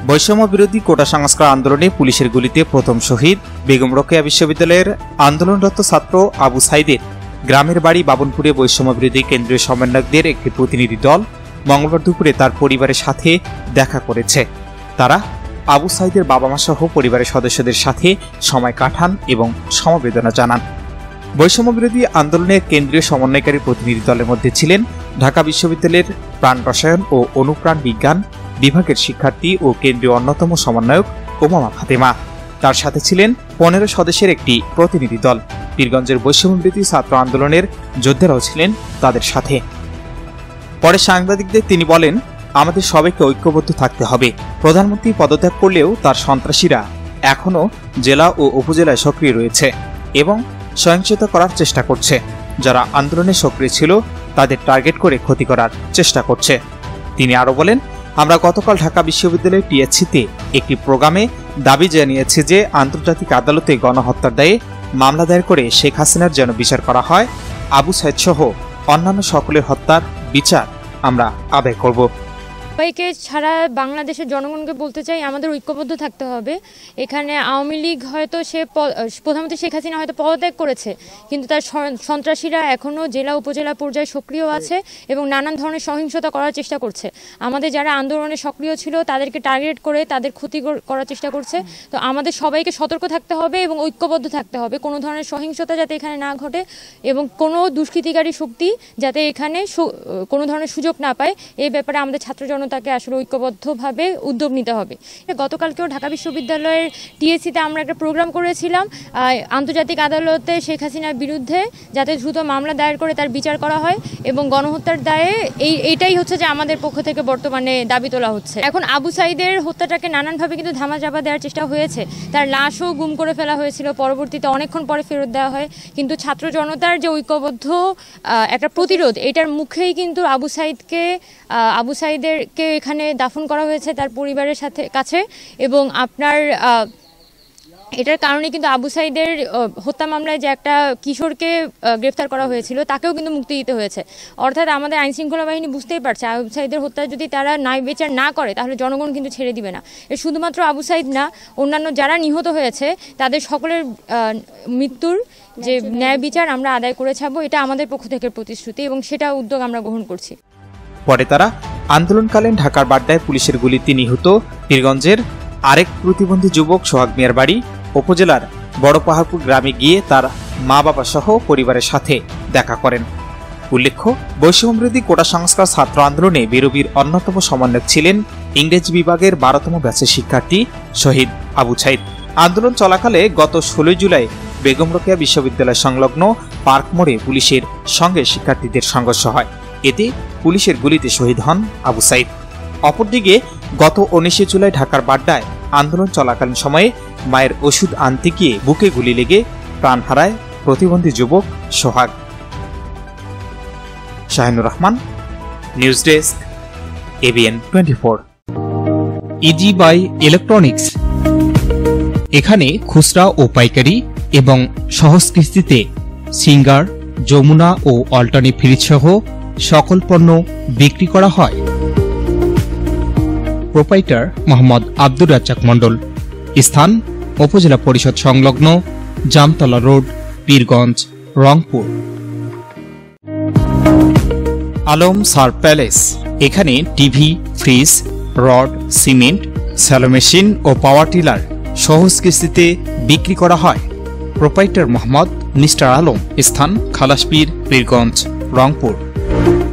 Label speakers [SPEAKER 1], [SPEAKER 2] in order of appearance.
[SPEAKER 1] বৈষম্য বিরোধী কোটা সংস্কার আন্দোলনে পুলিশের গুলিতে প্রথম শহীদ বেগম রোকেয়া বিশ্ববিদ্যালয়ের আন্দোলনরত ছাত্র আবু সাইদের গ্রামের বাড়ি বাবনপুরে বৈষম্য বিরোধী কেন্দ্রীয় সমন্বয়কদের একটি প্রতিনিধি দল মঙ্গলবার দুপুরে তার পরিবারের সাথে দেখা করেছে। তারা আবু সাইদের বাবা মা সহ পরিবারের সদস্যদের সাথে সময় কাটান এবং সমবেদনা জানান। বৈষম্য বিরোধী আন্দোলনের কেন্দ্রীয় সমন্বয়কারী প্রতিনিধি দলের মধ্যে ছিলেন ঢাকা বিশ্ববিদ্যালয়ের প্রাণ রসায়ন ও অনুপ্রাণ বিজ্ঞান বিভাগের শিক্ষার্থী ও কেন্দ্রীয় অন্যতম সমন্বয়ক ওমামা ফাতেমা। তার সাথে ছিলেন 15 সদস্যের একটি প্রতিনিধি দল। পীরগঞ্জের বৈষম্য বিরোধী ছাত্র আন্দোলনের যোদ্ধারাও ছিলেন তাদের সাথে। পরে সাংবাদিকদের তিনি বলেন, আমাদের সবাইকে ঐক্যবদ্ধ থাকতে হবে। প্রধানমন্ত্রী পদত্যাগ করলেও তার সন্ত্রাসীরা এখনও জেলা ও উপজেলায় সক্রিয় রয়েছে এবং সহিংসতা করার চেষ্টা করছে। যারা আন্দোলনে সক্রিয় ছিল তাদের টার্গেট করে ক্ষতি করার চেষ্টা করছে। তিনি আরও বলেন, আমরা গতকাল ঢাকা বিশ্ববিদ্যালয়ের টিএসসিতে একটি প্রোগ্রামে দাবি জানিয়েছি যে আন্তর্জাতিক আদালতে গণহত্যার দায়ে মামলা দায়ের করে শেখ হাসিনার যেন বিচার করা হয়। আবু সাইদ সহ অন্যান্য সকলের হত্যার বিচার আমরা আদায় করব।
[SPEAKER 2] সবাইকে ছাড়া বাংলাদেশের জনগণকে বলতে চাই, আমাদের ঐক্যবদ্ধ থাকতে হবে। এখানে আওয়ামী লীগ হয়তো প্রধানমন্ত্রী শেখ হাসিনা হয়তো পদত্যাগ করেছে, কিন্তু তার সন্ত্রাসীরা এখনও জেলা উপজেলা পর্যায়ে সক্রিয় আছে এবং নানান ধরনের সহিংসতা করার চেষ্টা করছে। আমাদের যারা আন্দোলনে সক্রিয় ছিল তাদেরকে টার্গেট করে তাদের ক্ষতি করার চেষ্টা করছে। তো আমাদের সবাইকে সতর্ক থাকতে হবে এবং ঐক্যবদ্ধ থাকতে হবে, কোনো ধরনের সহিংসতা যাতে এখানে না ঘটে এবং কোনো দুষ্কৃতিকারী শক্তি যাতে এখানে কোনো ধরনের সুযোগ না পায়। এই ব্যাপারে আমাদের ছাত্র জনতাকে আসলে ঐক্যবদ্ধভাবে উদ্যোগ নিতে হবে। গতকালকেও ঢাকা বিশ্ববিদ্যালয়ের টিএসসিতে আমরা একটা প্রোগ্রাম করেছিলাম আন্তর্জাতিক আদালতে শেখ হাসিনার বিরুদ্ধে যাতে দ্রুত মামলা দায়ের করে তার বিচার করা হয় এবং গণহত্যার দায়ে এইটাই হচ্ছে যে আমাদের পক্ষ থেকে বর্তমানে দাবি তোলা হচ্ছে। এখন আবু সাইদের হত্যাটাকে নানানভাবে কিন্তু ধামাচাপা দেওয়ার চেষ্টা হয়েছে। তার লাশও গুম করে ফেলা হয়েছিল, পরবর্তীতে অনেকক্ষণ পরে ফেরত দেওয়া হয়। কিন্তু ছাত্র জনতার যে ঐক্যবদ্ধ একটা প্রতিরোধ, এটার মুখেই কিন্তু আবু সাইদেরকে এখানে দাফন করা হয়েছে তার পরিবারের কাছে এবং এটার কারণে কিন্তু আবু সাইদের হত্যা মামলায় যে একটা কিশোরকে গ্রেফতার করা হয়েছিল তাকেও কিন্তু মুক্তি দিতে হয়েছে। অর্থাৎ আমাদের আইনশৃঙ্খলা বাহিনী বুঝতেই পারছে আবু সাইদের হত্যা যদি তারা ন্যায় বিচার না করে তাহলে জনগণ কিন্তু ছেড়ে দিবে না। এর শুধুমাত্র আবু সাইদ না, অন্যান্য যারা নিহত হয়েছে তাদের সকলের মৃত্যুর যে ন্যায় বিচার আমরা আদায় করে ছাড়বো, এটা আমাদের পক্ষ থেকে প্রতিশ্রুতি এবং সেটা উদ্যোগ আমরা গ্রহণ করছি।
[SPEAKER 1] পরে তারা আন্দোলনকালীন ঢাকার বাড্ডায় পুলিশের গুলিতে নিহত পীরগঞ্জের আরেক প্রতিবন্ধী যুবক সোহাগ মিয়ার বাড়ি উপজেলার বড় পাহাড়পুর গ্রামে গিয়ে তার মা বাবা সহ পরিবারের সাথে দেখা করেন। উল্লেখ্য, বৈষম্য বিরোধী কোটা সংস্কার ছাত্র আন্দোলনে বিরোধীর অন্যতম সমন্বয়ক ছিলেন ইংরেজি বিভাগের 12তম ব্যাচের শিক্ষার্থী শহীদ আবু সাইদ। আন্দোলন চলাকালে গত 16 জুলাই বেগম রোকেয়া বিশ্ববিদ্যালয় সংলগ্ন পার্ক মোড়ে পুলিশের সঙ্গে শিক্ষার্থীদের সংঘর্ষ হয়। এতে পুলিশের গুলিতে শহীদ হন আবু সাইদ। অপরদিকে গত 19 জুলাই ঢাকার বাড্ডায় আন্দোলন চলাকালীন সময়ে মায়ের ওষুধ আনতে গিয়ে বুকে গুলি লেগে প্রাণ হারায় প্রতিবন্ধী যুবক সোহাগ। Shahinur Rahman, news desk, ABN 24।
[SPEAKER 3] Easy buy electronics, এখানে খুচরা ও পাইকারি এবং সহজ কিস্তিতে সিঙ্গার, যমুনা ও অল্টারনেটিভ ফ্রিজ সহ সকল পণ্য বিক্রি করা হয়। প্রোপাইটার মোহাম্মদ আব্দুর রাজ্জাক মণ্ডল। স্থান উপজেলা পরিষদ সংলগ্ন জামতলা রোড, পীরগঞ্জ, রংপুর।
[SPEAKER 1] আলম সার প্যালেস, এখানে TV, fridge, rod, cement, shallow machine ও পাওয়ার টিলার সহজ কিস্তিতে বিক্রি করা হয়। Proprietor Mohammad mister Alam. স্থান খালাসপীর, পীরগঞ্জ, রংপুর।